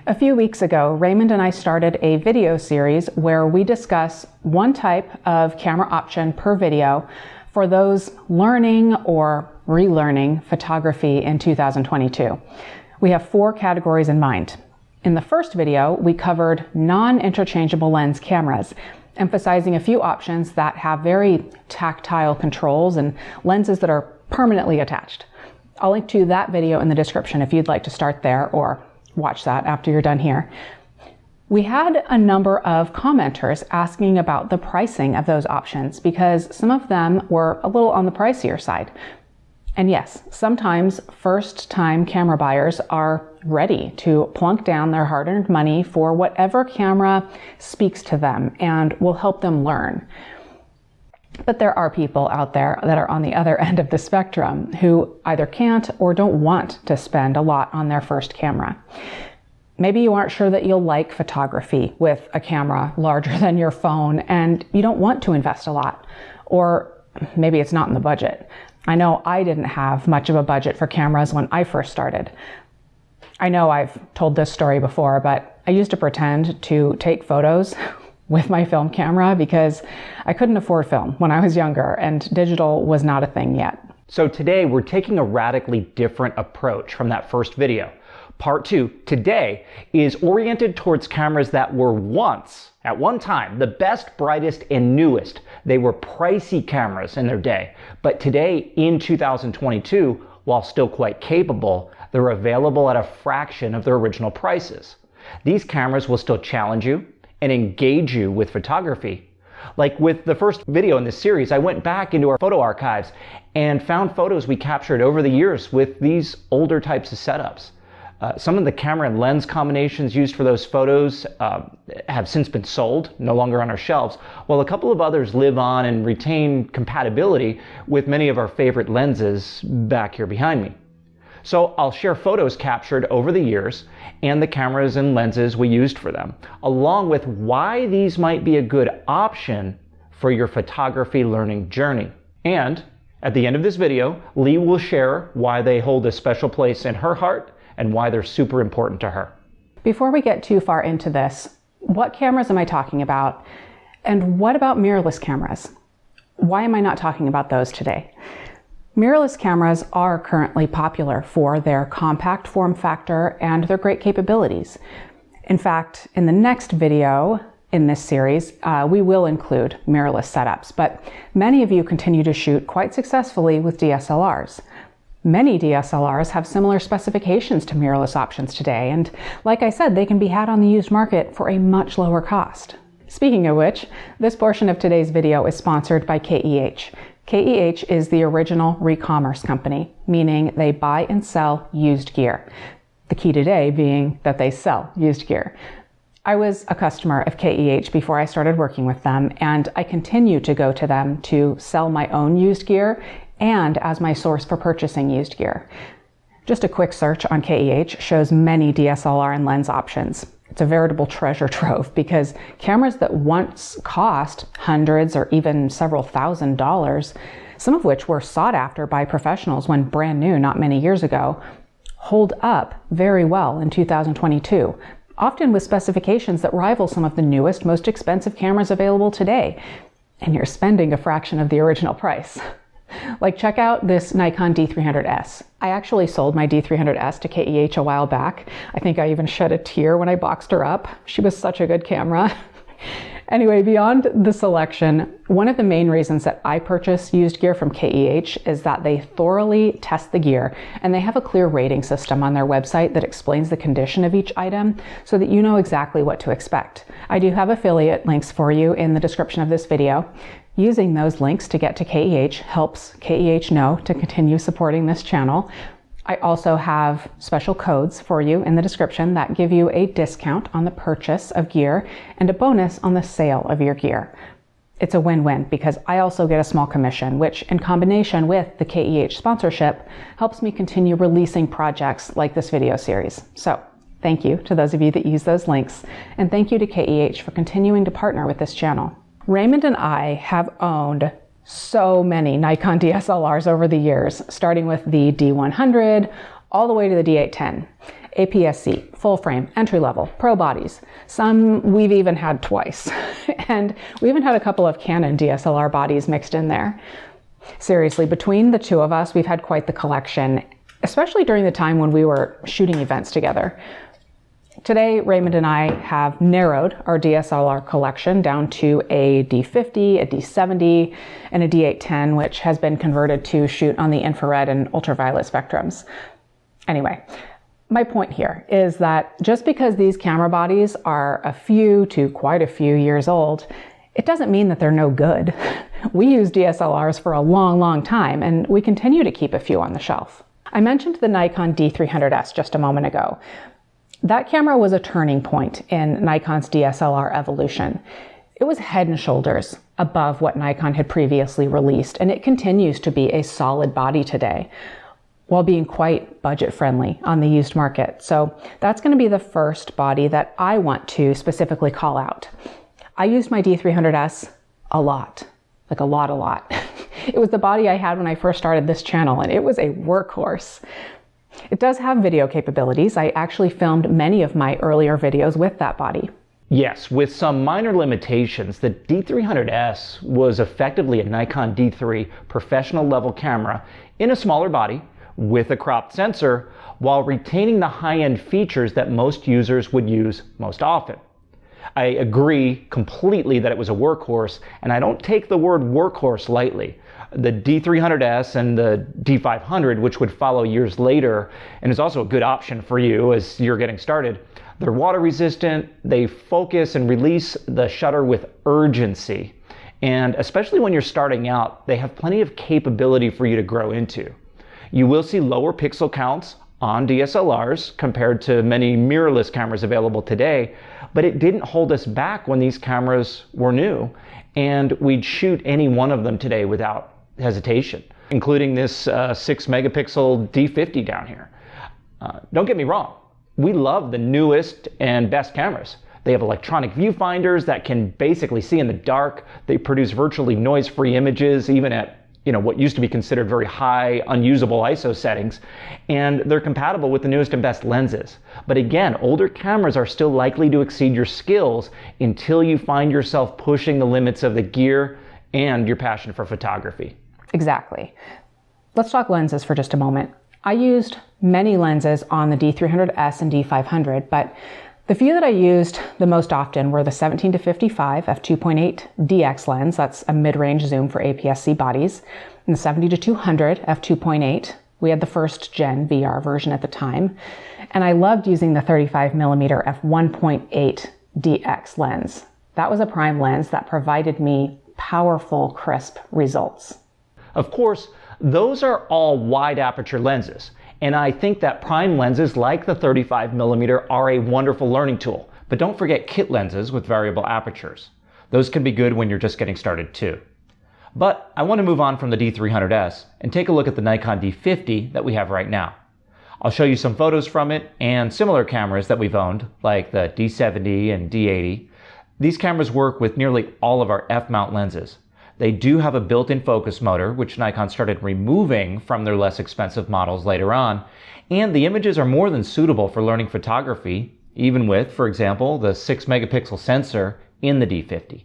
A few weeks ago, Raymond and I started a video series where we discuss one type of camera option per video for those learning or relearning photography in 2022. We have 4 categories in mind. In the first video, we covered non-interchangeable lens cameras, emphasizing a few options that have very tactile controls and lenses that are permanently attached. I'll link to that video in the description if you'd like to start there or watch that after you're done here. We had a number of commenters asking about the pricing of those options because some of them were a little on the pricier side. And yes, sometimes first-time camera buyers are ready to plunk down their hard-earned money for whatever camera speaks to them and will help them learn. But there are people out there that are on the other end of the spectrum who either can't or don't want to spend a lot on their first camera. Maybe you aren't sure that you'll like photography with a camera larger than your phone and you don't want to invest a lot. Or maybe it's not in the budget. I know I didn't have much of a budget for cameras when I first started. I know I've told this story before, but I used to pretend to take photos with my film camera because I couldn't afford film when I was younger and digital was not a thing yet. So today we're taking a radically different approach from that first video. Part 2 today is oriented towards cameras that were once, at one time, the best, brightest, and newest. They were pricey cameras in their day, but today in 2022, while still quite capable, they're available at a fraction of their original prices. These cameras will still challenge you and engage you with photography. Like with the first video in this series, I went back into our photo archives and found photos we captured over the years with these older types of setups. Some of the camera and lens combinations used for those photos have since been sold, no longer on our shelves, while a couple of others live on and retain compatibility with many of our favorite lenses back here behind me. So I'll share photos captured over the years and the cameras and lenses we used for them, along with why these might be a good option for your photography learning journey. And at the end of this video, Leigh will share why they hold a special place in her heart and why they're super important to her. Before we get too far into this, what cameras am I talking about? And what about mirrorless cameras? Why am I not talking about those today? Mirrorless cameras are currently popular for their compact form factor and their great capabilities. In fact, in the next video in this series, we will include mirrorless setups, but many of you continue to shoot quite successfully with DSLRs. Many DSLRs have similar specifications to mirrorless options today, and like I said, they can be had on the used market for a much lower cost. Speaking of which, this portion of today's video is sponsored by KEH. KEH is the original re-commerce company, meaning they buy and sell used gear. The key today being that they sell used gear. I was a customer of KEH before I started working with them, and I continue to go to them to sell my own used gear and as my source for purchasing used gear. Just a quick search on KEH shows many DSLR and lens options. It's a veritable treasure trove because cameras that once cost hundreds or even several $1,000s, some of which were sought after by professionals when brand new not many years ago, hold up very well in 2022, often with specifications that rival some of the newest, most expensive cameras available today. And you're spending a fraction of the original price. Like, check out this Nikon D300S. I actually sold my D300S to KEH a while back. I think I even shed a tear when I boxed her up. She was such a good camera. Anyway, beyond the selection, one of the main reasons that I purchase used gear from KEH is that they thoroughly test the gear and they have a clear rating system on their website that explains the condition of each item so that you know exactly what to expect. I do have affiliate links for you in the description of this video. Using those links to get to KEH helps KEH know to continue supporting this channel. I also have special codes for you in the description that give you a discount on the purchase of gear and a bonus on the sale of your gear. It's a win-win because I also get a small commission, which in combination with the KEH sponsorship helps me continue releasing projects like this video series. So thank you to those of you that use those links, and thank you to KEH for continuing to partner with this channel. Raymond and I have owned so many Nikon DSLRs over the years, starting with the D100 all the way to the D810. APS-C, full frame, entry level, pro bodies. Some we've even had twice. And we even had a couple of Canon DSLR bodies mixed in there. Seriously, between the two of us, we've had quite the collection, especially during the time when we were shooting events together. Today, Raymond and I have narrowed our DSLR collection down to a D50, a D70, and a D810, which has been converted to shoot on the infrared and ultraviolet spectrums. Anyway, my point here is that just because these camera bodies are a few to quite a few years old, it doesn't mean that they're no good. We use DSLRs for a long, long time, and we continue to keep a few on the shelf. I mentioned the Nikon D300S just a moment ago. That camera was a turning point in Nikon's DSLR evolution. It was head and shoulders above what Nikon had previously released, and it continues to be a solid body today, while being quite budget-friendly on the used market. So that's going to be the first body that I want to specifically call out. I used my D300S a lot, like a lot. It was the body I had when I first started this channel, and it was a workhorse. It does have video capabilities. I actually filmed many of my earlier videos with that body. Yes, with some minor limitations, the D300S was effectively a Nikon D3 professional level camera in a smaller body with a cropped sensor while retaining the high-end features that most users would use most often. I agree completely that it was a workhorse, and I don't take the word workhorse lightly. The D300S and the D500, which would follow years later, and is also a good option for you as you're getting started, they're water resistant, they focus and release the shutter with urgency, and especially when you're starting out, they have plenty of capability for you to grow into. You will see lower pixel counts on DSLRs compared to many mirrorless cameras available today, but it didn't hold us back when these cameras were new, and we'd shoot any one of them today without hesitation, including this 6 megapixel D50 down here. Don't get me wrong, we love the newest and best cameras. They have electronic viewfinders that can basically see in the dark. They produce virtually noise-free images, even at what used to be considered very high, unusable ISO settings, and they're compatible with the newest and best lenses. But again, older cameras are still likely to exceed your skills until you find yourself pushing the limits of the gear and your passion for photography. Exactly. Let's talk lenses for just a moment. I used many lenses on the D300S and D500, but the few that I used the most often were the 17-55 f2.8 DX lens, that's a mid-range zoom for APS-C bodies, and the 70-200 f2.8. We had the first gen VR version at the time, and I loved using the 35mm f1.8 DX lens. That was a prime lens that provided me powerful, crisp results. Of course, those are all wide aperture lenses, and I think that prime lenses like the 35mm are a wonderful learning tool. But don't forget kit lenses with variable apertures. Those can be good when you're just getting started too. But I want to move on from the D300S and take a look at the Nikon D50 that we have right now. I'll show you some photos from it and similar cameras that we've owned, like the D70 and D80. These cameras work with nearly all of our f-mount lenses. They do have a built-in focus motor, which Nikon started removing from their less expensive models later on, and the images are more than suitable for learning photography, even with, for example, the 6 megapixel sensor in the D50.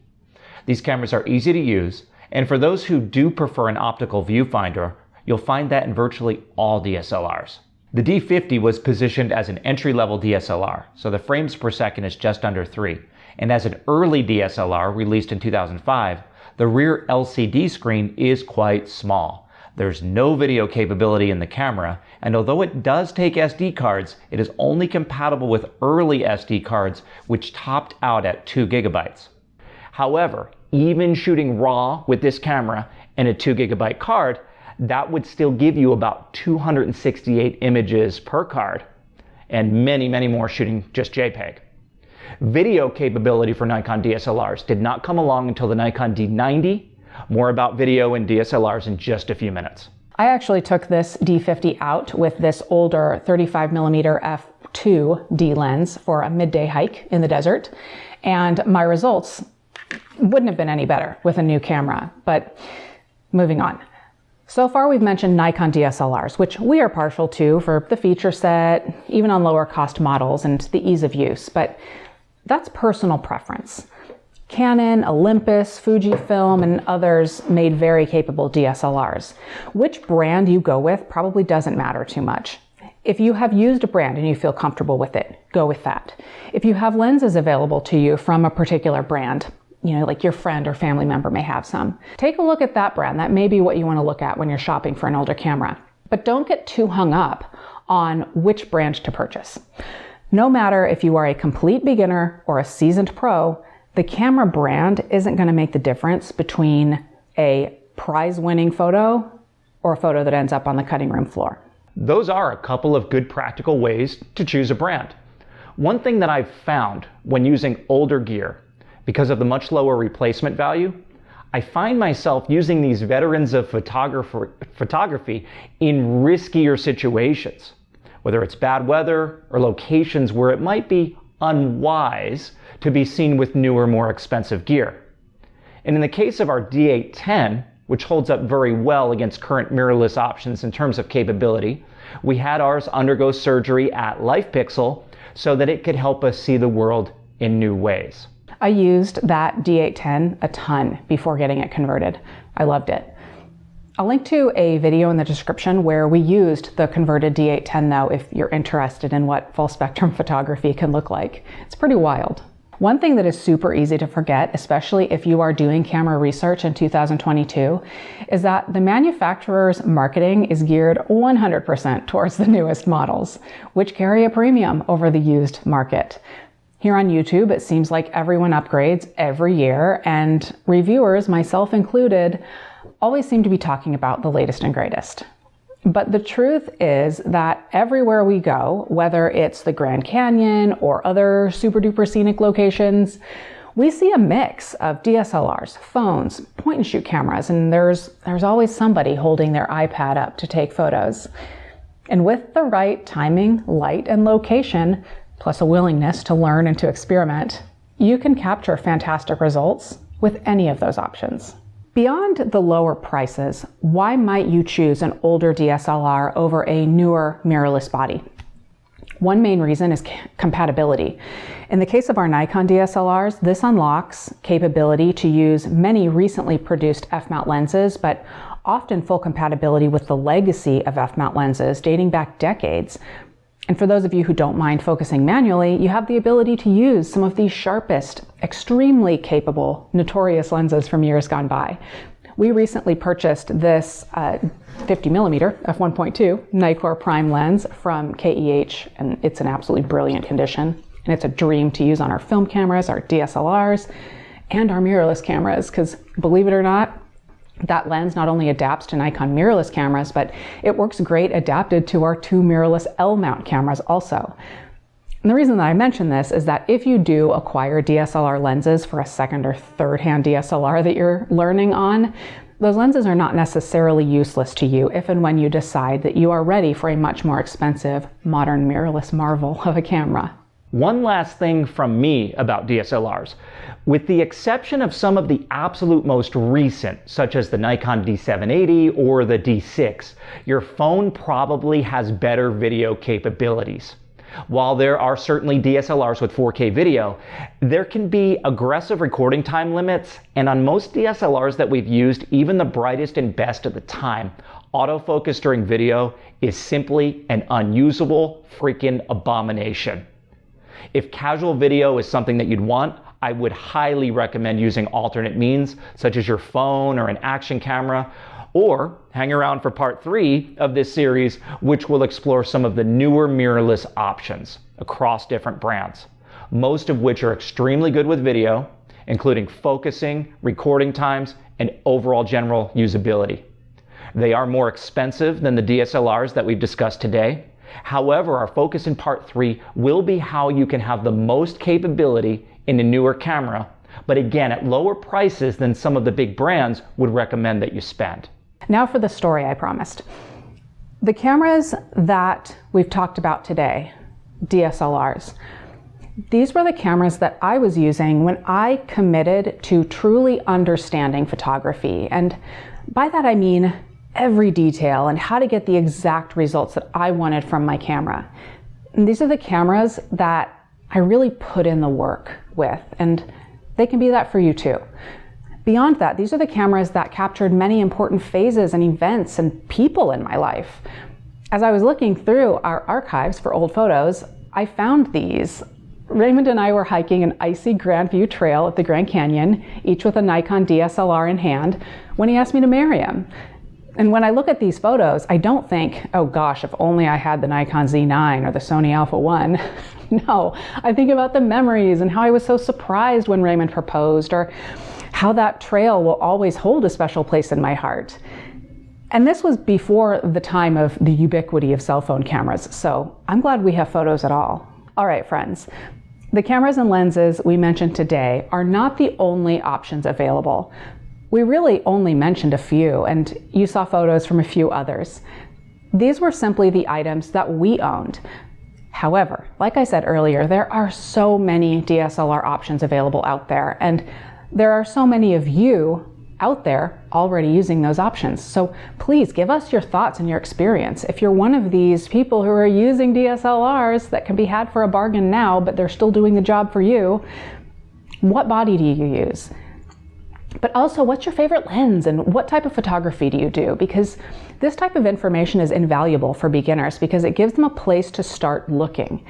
These cameras are easy to use, and for those who do prefer an optical viewfinder, you'll find that in virtually all DSLRs. The D50 was positioned as an entry-level DSLR, so the frames per second is just under 3, and as an early DSLR released in 2005, the rear LCD screen is quite small. There's no video capability in the camera, and although it does take SD cards, it is only compatible with early SD cards, which topped out at 2 gigabytes. However, even shooting RAW with this camera and a 2 gigabyte card, that would still give you about 268 images per card, and many, many more shooting just JPEG. Video capability for Nikon DSLRs did not come along until the Nikon D90. More about video and DSLRs in just a few minutes. I actually took this D50 out with this older 35mm f2 lens for a midday hike in the desert, and my results wouldn't have been any better with a new camera. But moving on. So far we've mentioned Nikon DSLRs, which we are partial to for the feature set, even on lower cost models and the ease of use, but that's personal preference. Canon, Olympus, Fujifilm, and others made very capable DSLRs. Which brand you go with probably doesn't matter too much. If you have used a brand and you feel comfortable with it, go with that. If you have lenses available to you from a particular brand, like your friend or family member may have some, take a look at that brand. That may be what you want to look at when you're shopping for an older camera. But don't get too hung up on which brand to purchase. No matter if you are a complete beginner or a seasoned pro, the camera brand isn't going to make the difference between a prize-winning photo or a photo that ends up on the cutting room floor. Those are a couple of good practical ways to choose a brand. One thing that I've found when using older gear, because of the much lower replacement value, I find myself using these veterans of photography in riskier situations, whether it's bad weather or locations where it might be unwise to be seen with newer, more expensive gear. And in the case of our D810, which holds up very well against current mirrorless options in terms of capability, we had ours undergo surgery at LifePixel so that it could help us see the world in new ways. I used that D810 a ton before getting it converted. I loved it. I'll link to a video in the description where we used the converted D810 though, if you're interested in what full spectrum photography can look like. It's pretty wild. One thing that is super easy to forget, especially if you are doing camera research in 2022, is that the manufacturer's marketing is geared 100% towards the newest models, which carry a premium over the used market. Here on YouTube, it seems like everyone upgrades every year, and reviewers, myself included, always seem to be talking about the latest and greatest. But the truth is that everywhere we go, whether it's the Grand Canyon or other super duper scenic locations, we see a mix of DSLRs, phones, point and shoot cameras, and there's always somebody holding their iPad up to take photos. And with the right timing, light, and location, plus a willingness to learn and to experiment, you can capture fantastic results with any of those options. Beyond the lower prices, why might you choose an older DSLR over a newer mirrorless body? One main reason is compatibility. In the case of our Nikon DSLRs, this unlocks capability to use many recently produced f-mount lenses, but often full compatibility with the legacy of f-mount lenses dating back decades. And for those of you who don't mind focusing manually, you have the ability to use some of the sharpest, extremely capable, notorious lenses from years gone by. We recently purchased this 50mm f1.2 Nikkor prime lens from KEH, and it's in absolutely brilliant condition. And it's a dream to use on our film cameras, our DSLRs, and our mirrorless cameras, because believe it or not, that lens not only adapts to Nikon mirrorless cameras, but it works great adapted to our two mirrorless L-mount cameras also. And the reason that I mention this is that if you do acquire DSLR lenses for a second or third hand DSLR that you're learning on, those lenses are not necessarily useless to you if and when you decide that you are ready for a much more expensive, modern mirrorless marvel of a camera. One last thing from me about DSLRs. With the exception of some of the absolute most recent, such as the Nikon D780 or the D6, your phone probably has better video capabilities. While there are certainly DSLRs with 4K video, there can be aggressive recording time limits, and on most DSLRs that we've used, even the brightest and best at the time, autofocus during video is simply an unusable freaking abomination. If casual video is something that you'd want, I would highly recommend using alternate means, such as your phone or an action camera, or hang around for part 3 of this series, which will explore some of the newer mirrorless options across different brands, most of which are extremely good with video, including focusing, recording times, and overall general usability. They are more expensive than the DSLRs that we've discussed today. However, our focus in part 3 will be how you can have the most capability in a newer camera, but again at lower prices than some of the big brands would recommend that you spend. Now for the story I promised. The cameras that we've talked about today, DSLRs, these were the cameras that I was using when I committed to truly understanding photography. And by that I mean every detail and how to get the exact results that I wanted from my camera. And these are the cameras that I really put in the work with, and they can be that for you too. Beyond that, these are the cameras that captured many important phases and events and people in my life. As I was looking through our archives for old photos, I found these. Raymond and I were hiking an icy Grand View trail at the Grand Canyon, each with a Nikon DSLR in hand, when he asked me to marry him. And when I look at these photos, I don't think, oh gosh, if only I had the Nikon Z9 or the Sony Alpha 1. No, I think about the memories and how I was so surprised when Raymond proposed, or how that trail will always hold a special place in my heart. And this was before the time of the ubiquity of cell phone cameras, so I'm glad we have photos at all. All right, friends, the cameras and lenses we mentioned today are not the only options available. We really only mentioned a few, and you saw photos from a few others. These were simply the items that we owned. However, like I said earlier, there are so many DSLR options available out there, and there are so many of you out there already using those options. So please give us your thoughts and your experience. If you're one of these people who are using DSLRs that can be had for a bargain now, but they're still doing the job for you, what body do you use? But also, what's your favorite lens and what type of photography do you do? Because this type of information is invaluable for beginners because it gives them a place to start looking.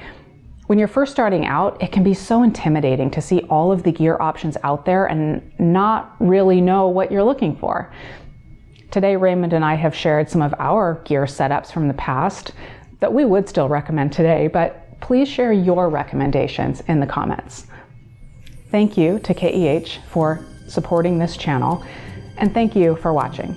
When you're first starting out, it can be so intimidating to see all of the gear options out there and not really know what you're looking for. Today, Raymond and I have shared some of our gear setups from the past that we would still recommend today, but please share your recommendations in the comments. Thank you to KEH for supporting this channel, and thank you for watching.